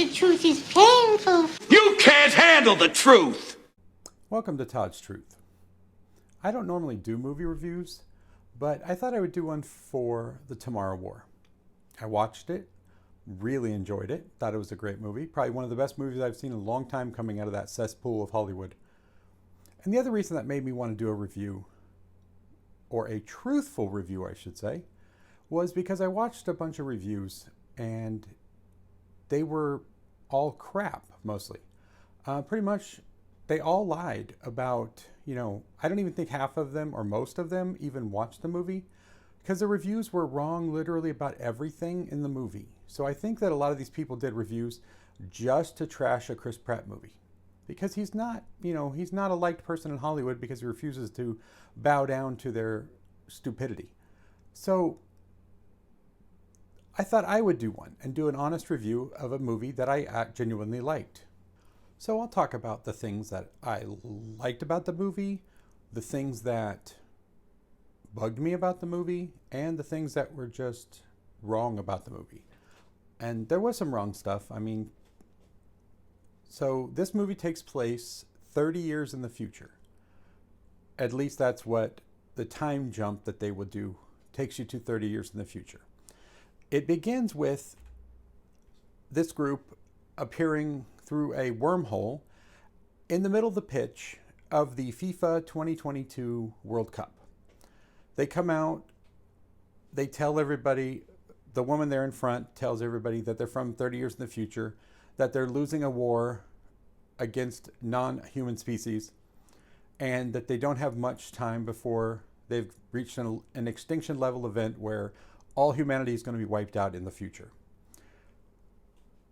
the truth is painful. You can't handle the truth! Welcome to Todd's Truth. I don't normally do movie reviews, but I thought I would do one for The Tomorrow War. I watched it, really enjoyed it, thought it was a great movie. Probably one of the best movies I've seen in a long time coming out of that cesspool of Hollywood. And the other reason that made me want to do a review, or a truthful review I should say, was because I watched a bunch of reviews and they were all crap mostly. Pretty much they all lied about, I don't even think half of them or most of them even watched the movie because the reviews were wrong literally about everything in the movie. So I think that a lot of these people did reviews just to trash a Chris Pratt movie because he's not a liked person in Hollywood because he refuses to bow down to their stupidity. So I thought I would do one and do an honest review of a movie that I genuinely liked. So I'll talk about the things that I liked about the movie, the things that bugged me about the movie, and the things that were just wrong about the movie. And there was some wrong stuff. So this movie takes place 30 years in the future. At least that's what the time jump that they would do takes you to 30 years in the future. It begins with this group appearing through a wormhole in the middle of the pitch of the FIFA 2022 World Cup. They come out, they tell everybody, the woman there in front tells everybody that they're from 30 years in the future, that they're losing a war against non-human species, and that they don't have much time before they've reached an extinction level event where all humanity is going to be wiped out in the future.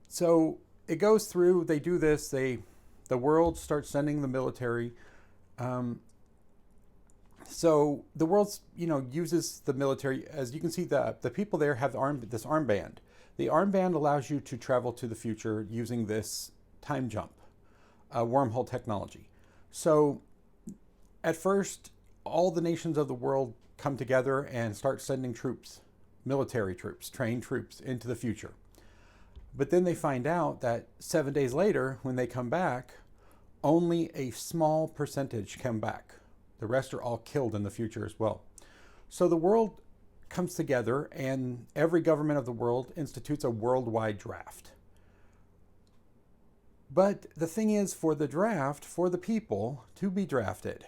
So it goes through, they do this, the world starts sending the military. So the world, uses the military. As you can see, the people there have this armband. The armband allows you to travel to the future using this time jump, wormhole technology. So at first, all the nations of the world come together and start sending troops, military troops, trained troops into the future. But then they find out that 7 days later, when they come back, only a small percentage come back. The rest are all killed in the future as well. So the world comes together and every government of the world institutes a worldwide draft. But the thing is, for the draft, for the people to be drafted,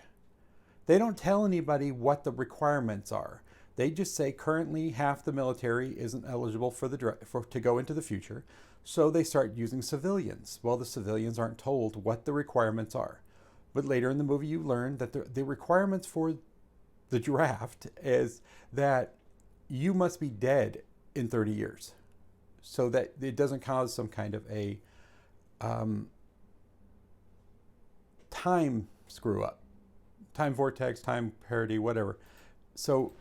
they don't tell anybody what the requirements are. They just say currently half the military isn't eligible to go into the future, so they start using civilians. Well, the civilians aren't told what the requirements are. But later in the movie, you learn that the requirements for the draft is that you must be dead in 30 years so that it doesn't cause some kind of a time screw up, time vortex, time parity, whatever. So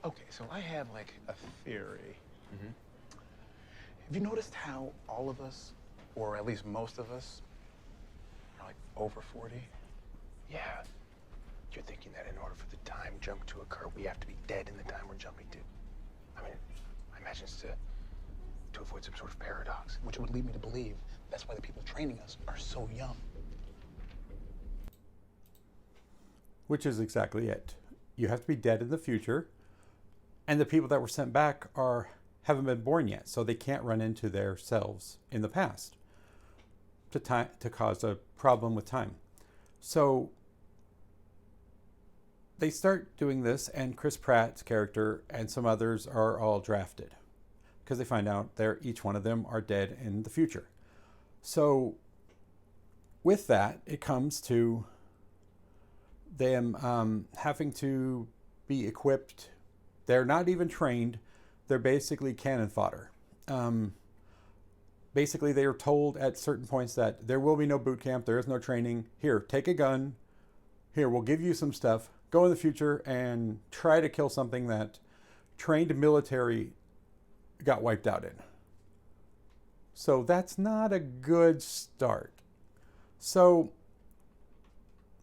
okay, so I have a theory. Have you noticed how all of us, or at least most of us, are over 40? Yeah. You're thinking that in order for the time jump to occur, we have to be dead in the time we're jumping to. I imagine it's to avoid some sort of paradox, which would lead me to believe that's why the people training us are so young. Which is exactly it. You have to be dead in the future, and the people that were sent back haven't been born yet, so they can't run into their selves in the past to cause a problem with time. So they start doing this, and Chris Pratt's character and some others are all drafted because they find out each one of them are dead in the future. So with that, it comes to them having to be equipped. They're not even trained. They're basically cannon fodder. Basically, they are told at certain points that there will be no boot camp. There is no training. Here, take a gun. Here, we'll give you some stuff. Go in the future and try to kill something that trained military got wiped out in. So that's not a good start. So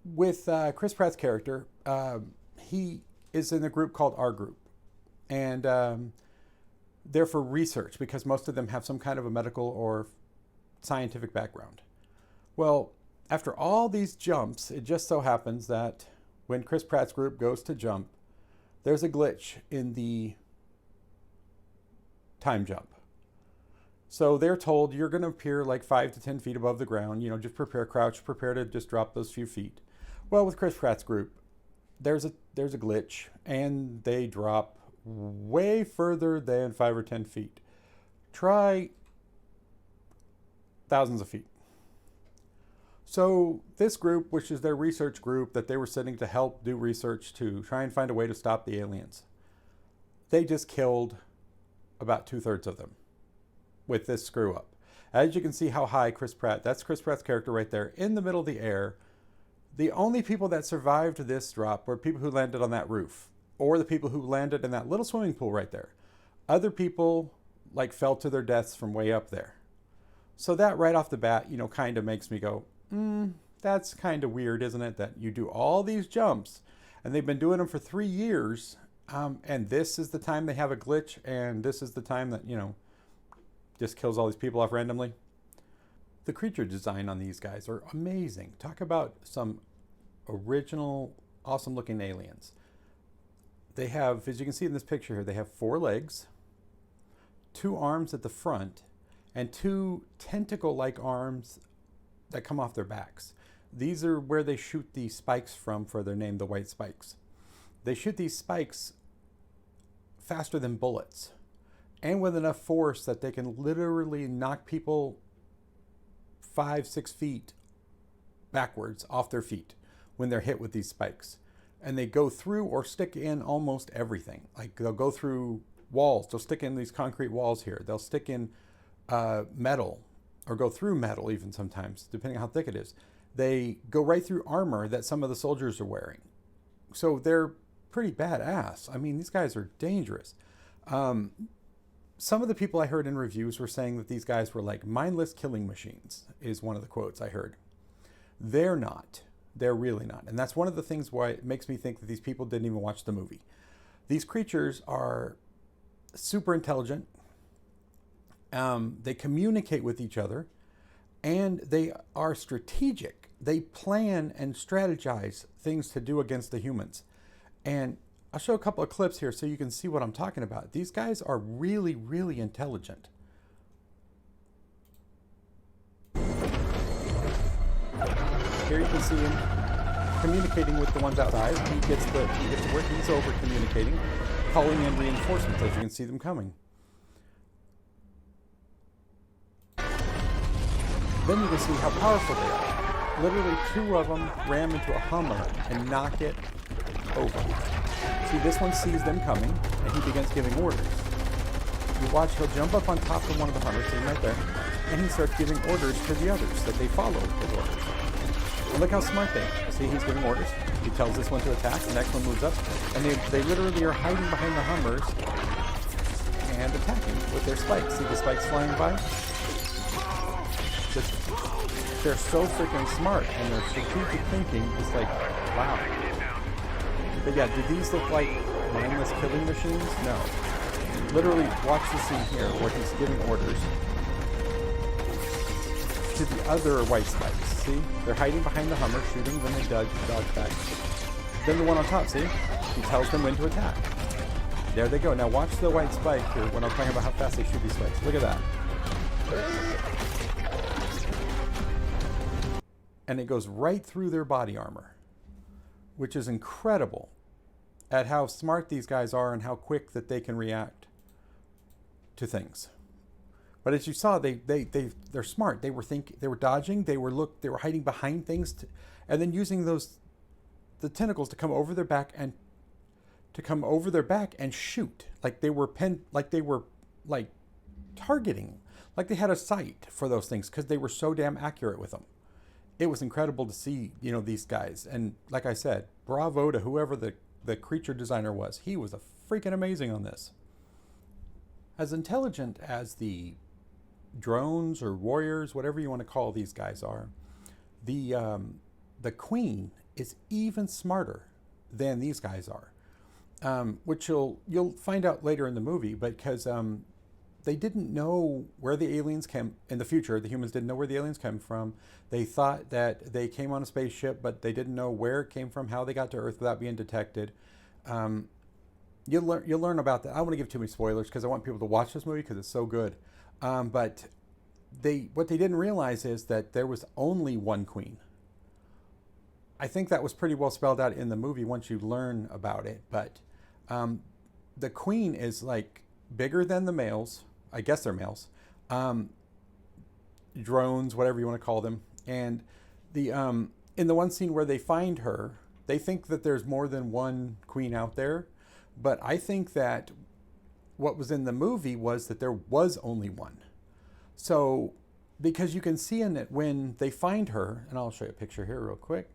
with Chris Pratt's character, he is in a group called Our Group. And They're for research because most of them have some kind of a medical or scientific background. Well, after all these jumps, it just so happens that when Chris Pratt's group goes to jump, there's a glitch in the time jump. So they're told you're going to appear like 5 to 10 feet above the ground. Just crouch, prepare to just drop those few feet. Well, with Chris Pratt's group, there's a glitch, and they drop way further than 5 or 10 feet. Try thousands of feet. So this group, which is their research group that they were sending to help do research to try and find a way to stop the aliens, they just killed about 2/3 of them with this screw up. As you can see how high that's Chris Pratt's character right there in the middle of the air. The only people that survived this drop were people who landed on that roof, or the people who landed in that little swimming pool right there. Other people fell to their deaths from way up there. So that right off the bat, kind of makes me go, that's kind of weird, isn't it? That you do all these jumps, and they've been doing them for 3 years, and this is the time they have a glitch, and this is the time that, just kills all these people off randomly. The creature design on these guys are amazing. Talk about some original, awesome looking aliens. They have, as you can see in this picture here, they have 4 legs, 2 arms at the front, and 2 tentacle-like arms that come off their backs. These are where they shoot the spikes from, for their name, the white spikes. They shoot these spikes faster than bullets, and with enough force that they can literally knock people 5-6 feet backwards off their feet when they're hit with these spikes. And they go through or stick in almost everything. They'll go through walls. They'll stick in these concrete walls here. They'll stick in metal, or go through metal even sometimes, depending on how thick it is. They go right through armor that some of the soldiers are wearing. So they're pretty badass. I mean, these guys are dangerous. Some of the people I heard in reviews were saying that these guys were like mindless killing machines, is one of the quotes I heard. They're not. They're really not. And that's one of the things why it makes me think that these people didn't even watch the movie. These creatures are super intelligent. They communicate with each other, and they are strategic. They plan and strategize things to do against the humans. And I'll show a couple of clips here so you can see what I'm talking about. These guys are really, really intelligent. Here you can see him communicating with the ones outside. He gets to where he's over communicating, calling in reinforcements as you can see them coming. Then you can see how powerful they are. Literally 2 of them ram into a Hummer and knock it over. See, this one sees them coming, and he begins giving orders. You watch, he'll jump up on top of one of the Hummers, sitting right there, and he starts giving orders to the others that they follow his orders. And look how smart they are. See, he's giving orders. He tells this one to attack, the next one moves up, and they literally are hiding behind the Hummers and attacking with their spikes. See the spikes flying by? They're so freaking smart, and their strategic thinking is like, wow. But yeah, do these look like mindless killing machines? No. Literally, watch the scene here where he's giving orders to the other white spikes. See? They're hiding behind the Hummer, shooting, then they dodge back. Then the one on top, see? He tells them when to attack. There they go. Now watch the white spike here when I'm talking about how fast they shoot these spikes. Look at that. And it goes right through their body armor, which is incredible at how smart these guys are and how quick that they can react to things. But as you saw, they're smart. They were dodging, they were hiding behind things, and then using the tentacles to come over their back and shoot like they were targeting, like they had a sight for those things because they were so damn accurate with them. It was incredible to see, these guys. And like I said, bravo to whoever the creature designer was. He was freaking amazing on this. As intelligent as the drones or warriors, whatever you want to call these guys are, the queen is even smarter than these guys are. which you'll find out later in the movie, because they didn't know where the aliens came in the future. The humans didn't know where the aliens came from. They thought that they came on a spaceship, but they didn't know where it came from, how they got to Earth without being detected. You'll learn about that. I don't want to give too many spoilers because I want people to watch this movie because it's so good. But what they didn't realize is that there was only one queen. I think that was pretty well spelled out in the movie once you learn about it. But the queen is like bigger than the males. I guess they're males. Drones, whatever you want to call them. And in the one scene where they find her, they think that there's more than one queen out there. But I think that what was in the movie was that there was only one. So, because you can see in it when they find her, and I'll show you a picture here real quick.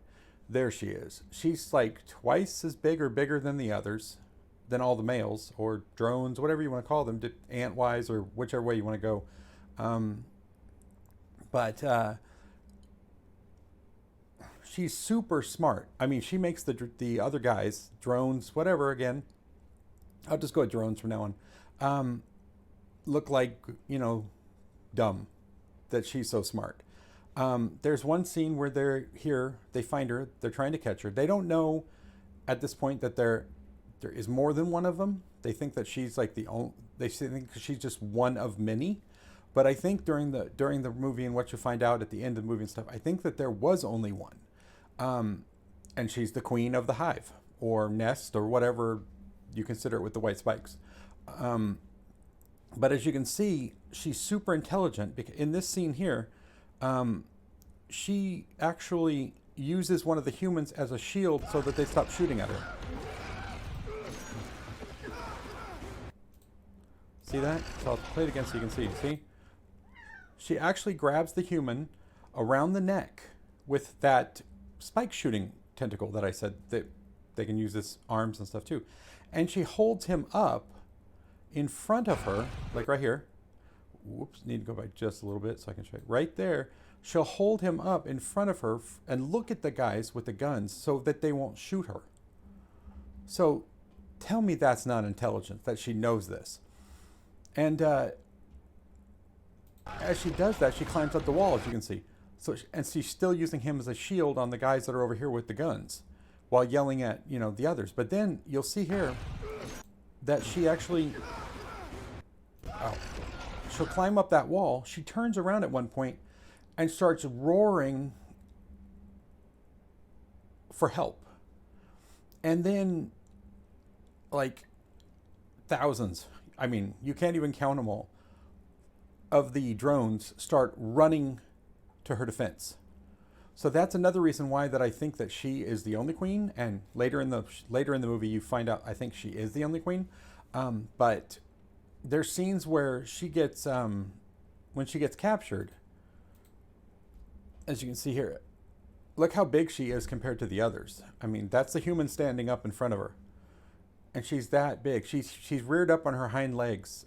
There she is. She's like twice as big or bigger than the others, than all the males, or drones, whatever you want to call them, ant-wise, or whichever way you want to go. But she's super smart. I mean, she makes the other guys, drones, whatever, again, I'll just go with drones from now on, look like, dumb, that she's so smart. There's one scene where they find her, they're trying to catch her. They don't know at this point that there is more than one of them. They think that she's like they think she's just one of many. But I think during the movie and what you find out at the end of the movie and stuff, I think that there was only one. And she's the queen of the hive or nest or whatever you consider it with the white spikes. But as you can see, she's super intelligent. In this scene here, she actually uses one of the humans as a shield so that they stop shooting at her. See that? So I'll play it again so you can see. See? She actually grabs the human around the neck with that spike shooting tentacle that I said that they can use as arms and stuff too. And she holds him up in front of her, like right here. Whoops, need to go back just a little bit so I can show you. Right there, she'll hold him up in front of her and look at the guys with the guns so that they won't shoot her. So tell me that's not intelligence, that she knows this. And as she does that, she climbs up the wall, as you can see. And she's still using him as a shield on the guys that are over here with the guns while yelling at, the others. But then you'll see here that she actually, she'll climb up that wall. She turns around at one point and starts roaring for help. And then, like, thousands, I mean, you can't even count them all, of the drones start running to her defense. So that's another reason why that I think that she is the only queen. And later in the movie, you find out I think she is the only queen. But there's scenes where she gets when she gets captured. As you can see here, look how big she is compared to the others. I mean, that's the human standing up in front of her, and she's that big. She's reared up on her hind legs,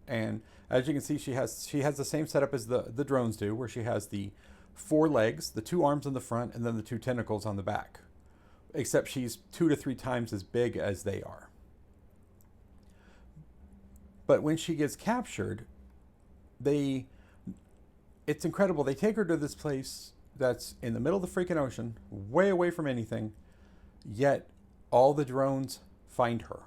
and as you can see, she has the same setup as the drones do, where she has the 4 legs, the 2 arms in the front, and then the 2 tentacles on the back. Except she's 2 to 3 times as big as they are. But when she gets captured, it's incredible. They take her to this place that's in the middle of the freaking ocean, way away from anything, yet all the drones find her.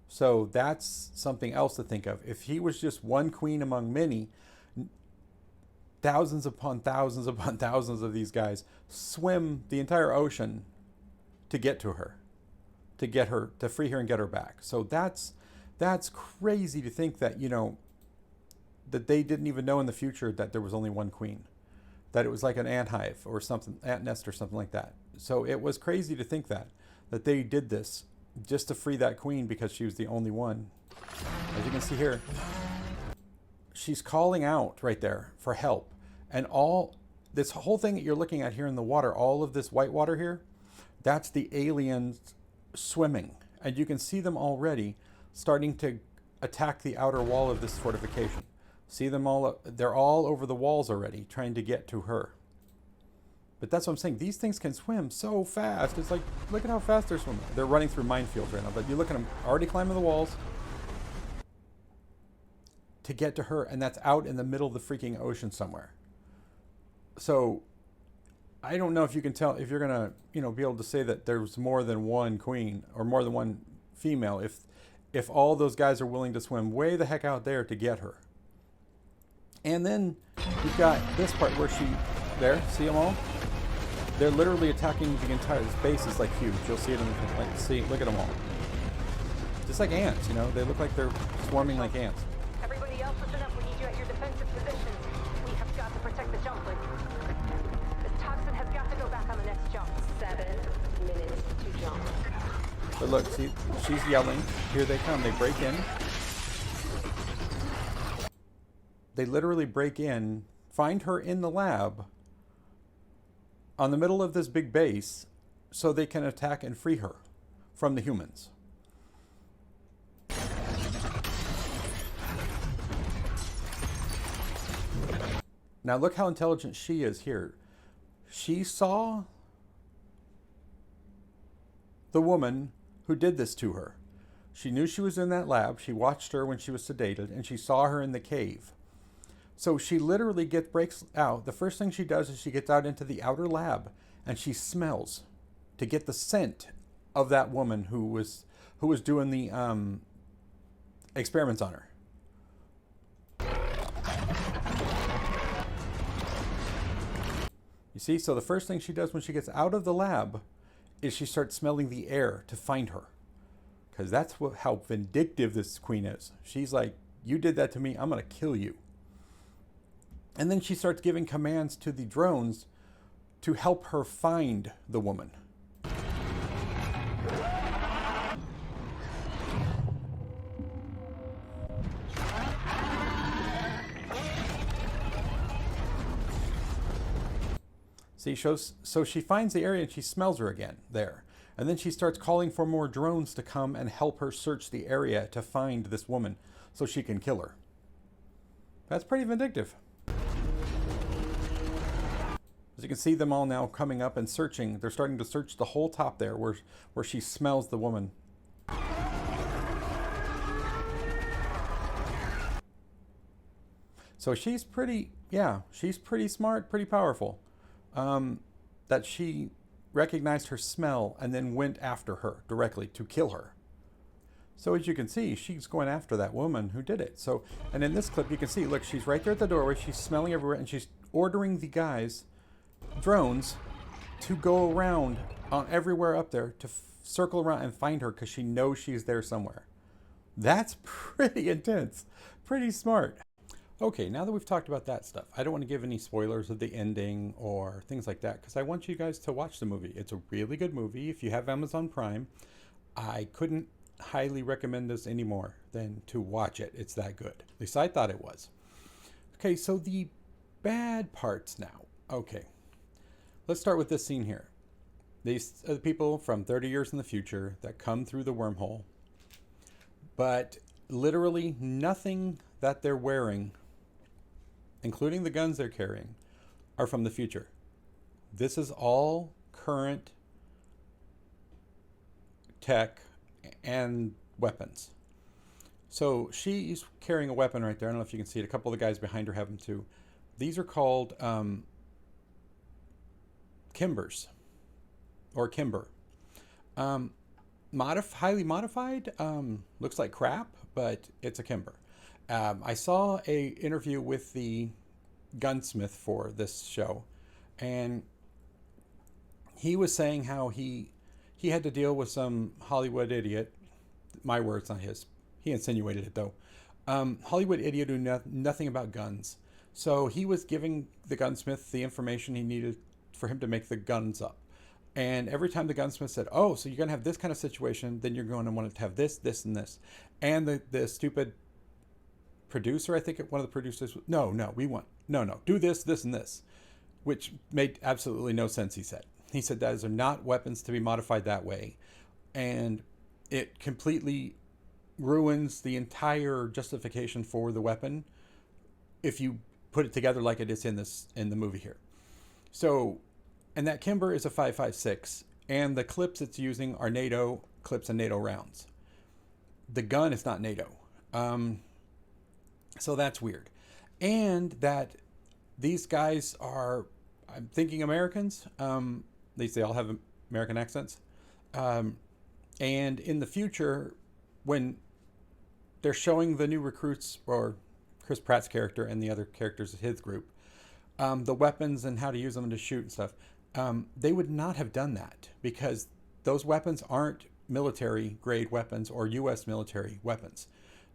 So that's something else to think of. If he was just one queen among many, thousands upon thousands upon thousands of these guys swim the entire ocean to get to her, to get her, to free her and get her back. So that's crazy to think that, that they didn't even know in the future that there was only one queen, that it was like an ant hive or something, ant nest or something like that. So it was crazy to think that they did this just to free that queen because she was the only one. As you can see here, she's calling out right there for help. And all this whole thing that you're looking at here in the water, all of this white water here, that's the aliens swimming. And you can see them already starting to attack the outer wall of this fortification. See them all, they're all over the walls already trying to get to her. But that's what I'm saying. These things can swim so fast. It's like, look at how fast they're swimming. They're running through minefields right now. But you look at them already climbing the walls to get to her. And that's out in the middle of the freaking ocean somewhere. So I don't know if you can tell, if you're going to, be able to say that there's more than one queen or more than one female. If all those guys are willing to swim way the heck out there to get her. And then you've got this part where there, see them all? They're literally attacking the entire, this base is like huge. You'll see it in the, look at them all. Just like ants, they look like they're swarming like ants. Everybody else, listen up. We need you at your defensive positions. We have got to protect the jump link. This toxin has got to go back on the next jump. 7 minutes to jump. But look, see, she's yelling. Here they come. They break in. They literally break in, find her in the lab on the middle of this big base so they can attack and free her from the humans. Now look how intelligent she is here. She saw the woman who did this to her. She knew she was in that lab. She watched her when she was sedated, and she saw her in the cave. So she literally breaks out. The first thing she does is she gets out into the outer lab and she smells to get the scent of that woman who was doing the experiments on her. You see, so the first thing she does when she gets out of the lab is she starts smelling the air to find her. Because that's how vindictive this queen is. She's like, you did that to me, I'm going to kill you. And then she starts giving commands to the drones to help her find the woman. See, so she finds the area and she smells her again there. And then she starts calling for more drones to come and help her search the area to find this woman so she can kill her. That's pretty vindictive. As you can see them all now coming up and searching. They're starting to search the whole top there where she smells the woman. So she's pretty smart, pretty powerful. That she recognized her smell and then went after her directly to kill her. So as you can see, she's going after that woman who did it. So, and in this clip you can see, look, she's right there at the doorway. She's smelling everywhere and she's ordering the guys, drones, to go around on everywhere up there to circle around and find her because she knows she's there somewhere. That's pretty intense, pretty smart. Okay, now that we've talked about that stuff, I don't want to give any spoilers of the ending or things like that because I want you guys to watch the movie. It's a really good movie. If you have Amazon Prime, I couldn't highly recommend this any more than to watch it. It's that good. At least I thought it was. Okay, so the bad parts now. Okay, let's start with this scene here. These are the people from 30 years in the future that come through the wormhole, but literally nothing that they're wearing, including the guns they're carrying, are from the future. This is all current tech and weapons. So she's carrying a weapon right there. I don't know if you can see it. A couple of the guys behind her have them too. These are called Kimbers or Kimber. Highly modified. Looks like crap, but it's a Kimber. I saw a interview with the gunsmith for this show, and he was saying how he had to deal with some Hollywood idiot. My words, not his. He insinuated it though. Hollywood idiot who knew nothing about guns. So he was giving the gunsmith the information he needed for him to make the guns up. And every time the gunsmith said, oh, so you're going to have this kind of situation, then you're going to want to have this, this, and this. And the stupid producer, I think one of the producers, no, do this, this, and this, which made absolutely no sense, he said. He said those are not weapons to be modified that way. And it completely ruins the entire justification for the weapon if you put it together like it is in the movie here. So And that Kimber is a 5.56, and the clips it's using are NATO clips and NATO rounds. The gun is not NATO. So that's weird. And that these guys are, I'm thinking Americans. At least they all have American accents. And in the future, when they're showing the new recruits, or Chris Pratt's character and the other characters of his group, the weapons and how to use them to shoot and stuff, they would not have done that because those weapons aren't military grade weapons or U.S. military weapons.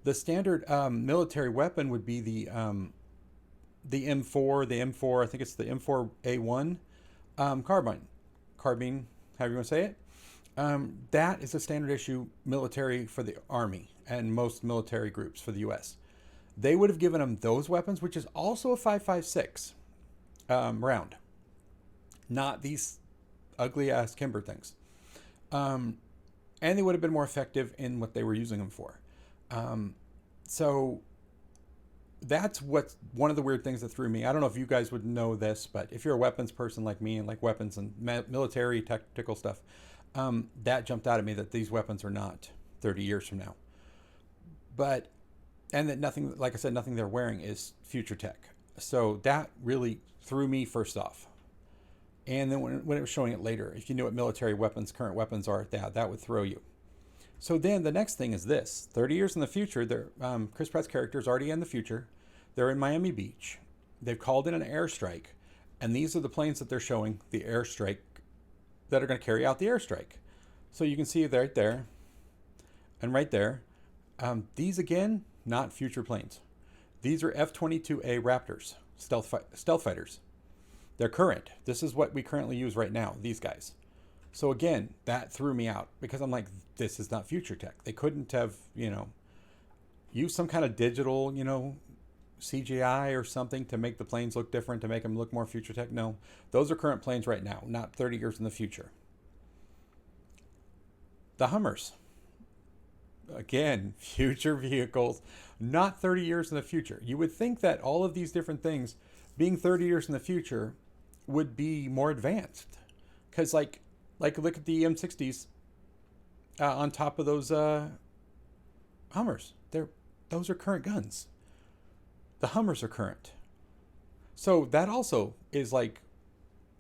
The standard military weapon would be the M4, the M4. I think it's the M4A1 carbine, however you want to say it. That is a standard issue military for the Army and most military groups for the U.S. They would have given them those weapons, which is also a 5.56 round, not these ugly ass Kimber things. And they would have been more effective in what they were using them for. So that's what's one of the weird things that threw me. I don't know if you guys would know this, but if you're a weapons person like me and like weapons and military tactical stuff, that jumped out at me that these weapons are not 30 years from now. But, and that nothing, like I said, nothing they're wearing is future tech. So that really threw me first off. And then when it was showing it later, if you knew what military weapons, current weapons are, that would throw you. So then the next thing is this: 30 years in the future, Chris Pratt's character is already in the future. They're in Miami Beach. They've called in an airstrike, and these are the planes that they're showing the airstrike that are going to carry out the airstrike. So you can see right there and right there. These again, not future planes. These are F-22A Raptors, stealth fighters. They're current. This is what we currently use right now, these guys. So again, that threw me out because I'm like, this is not future tech. They couldn't have, used some kind of digital, CGI or something to make the planes look different, to make them look more future tech. No, those are current planes right now, not 30 years in the future. The Hummers. Again, future vehicles, not 30 years in the future. You would think that all of these different things being 30 years in the future would be more advanced. Because like look at the M60s on top of those Hummers. Those are current guns. The Hummers are current. So that also is like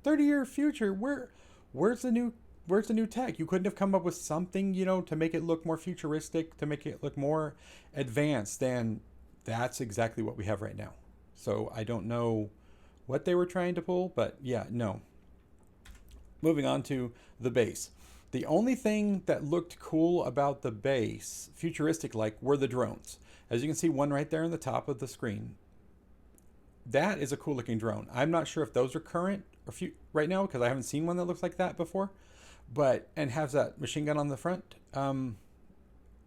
30-year future. Where's the new tech? You couldn't have come up with something, to make it look more futuristic, to make it look more advanced than that's exactly what we have right now. So I don't know what they were trying to pull, but yeah, no. Moving on to the base. The only thing that looked cool about the base, futuristic-like, were the drones. As you can see, one right there in the top of the screen. That is a cool-looking drone. I'm not sure if those are current or right now, because I haven't seen one that looks like that before. And has that machine gun on the front,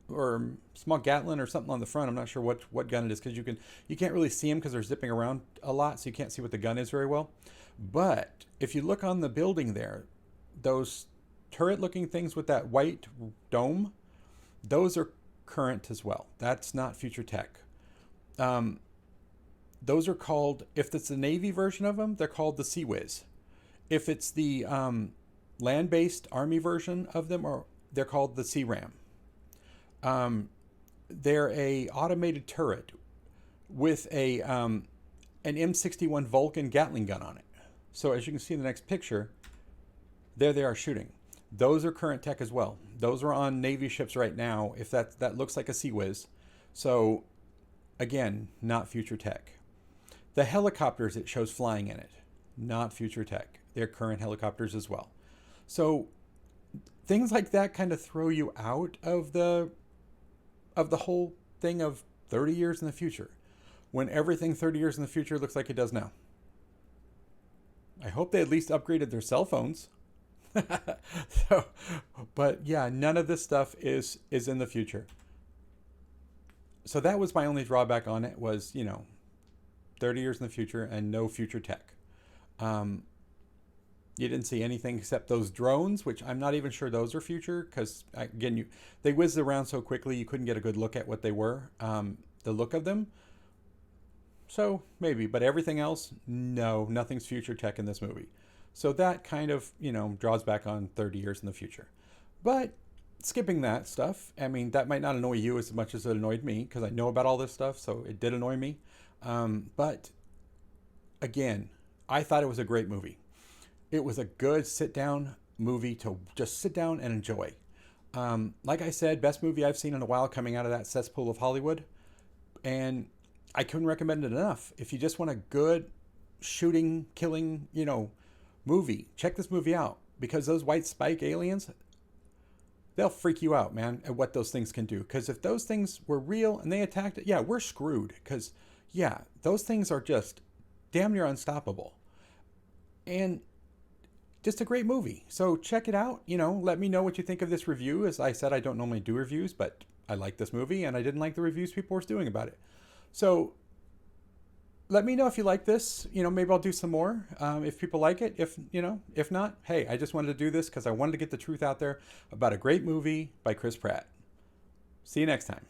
or small Gatling or something on the front. I'm not sure what gun it is, because you can't really see them because they're zipping around a lot, so you can't see what the gun is very well. But if you look on the building there, those turret-looking things with that white dome, those are current as well. That's not future tech. Those are called, if it's the Navy version of them, they're called the Sea Whiz. If it's the land-based Army version of them, they're called the Sea Ram. They're a automated turret with an M61 Vulcan Gatling gun on it. So as you can see in the next picture, there they are shooting. Those are current tech as well. Those are on Navy ships right now. If that looks like a Sea Whiz. So again, not future tech. The helicopters it shows flying in it, not future tech. They're current helicopters as well. So things like that kind of throw you out of the whole thing of 30 years in the future, when everything 30 years in the future looks like it does now. I hope they at least upgraded their cell phones. But yeah, none of this stuff is in the future. So that was my only drawback on it, was 30 years in the future and no future tech. You didn't see anything except those drones, which I'm not even sure those are future, because again, they whizzed around so quickly you couldn't get a good look at what they were, the look of them. So maybe, but everything else, no, nothing's future tech in this movie. So that kind of, draws back on 30 years in the future. But skipping that stuff, I mean, that might not annoy you as much as it annoyed me because I know about all this stuff, so it did annoy me. But again, I thought it was a great movie. It was a good sit-down movie to just sit down and enjoy. Like I said, best movie I've seen in a while coming out of that cesspool of Hollywood. And I couldn't recommend it enough. If you just want a good shooting, killing, movie, check this movie out. Because those white spike aliens, they'll freak you out, man, at what those things can do. Because if those things were real and they attacked it, yeah, we're screwed. Because, yeah, those things are just damn near unstoppable. And just a great movie. So check it out. Let me know what you think of this review. As I said, I don't normally do reviews, but I like this movie and I didn't like the reviews people were doing about it. So let me know if you like this. Maybe I'll do some more if people like it. If not, hey, I just wanted to do this because I wanted to get the truth out there about a great movie by Chris Pratt. See you next time.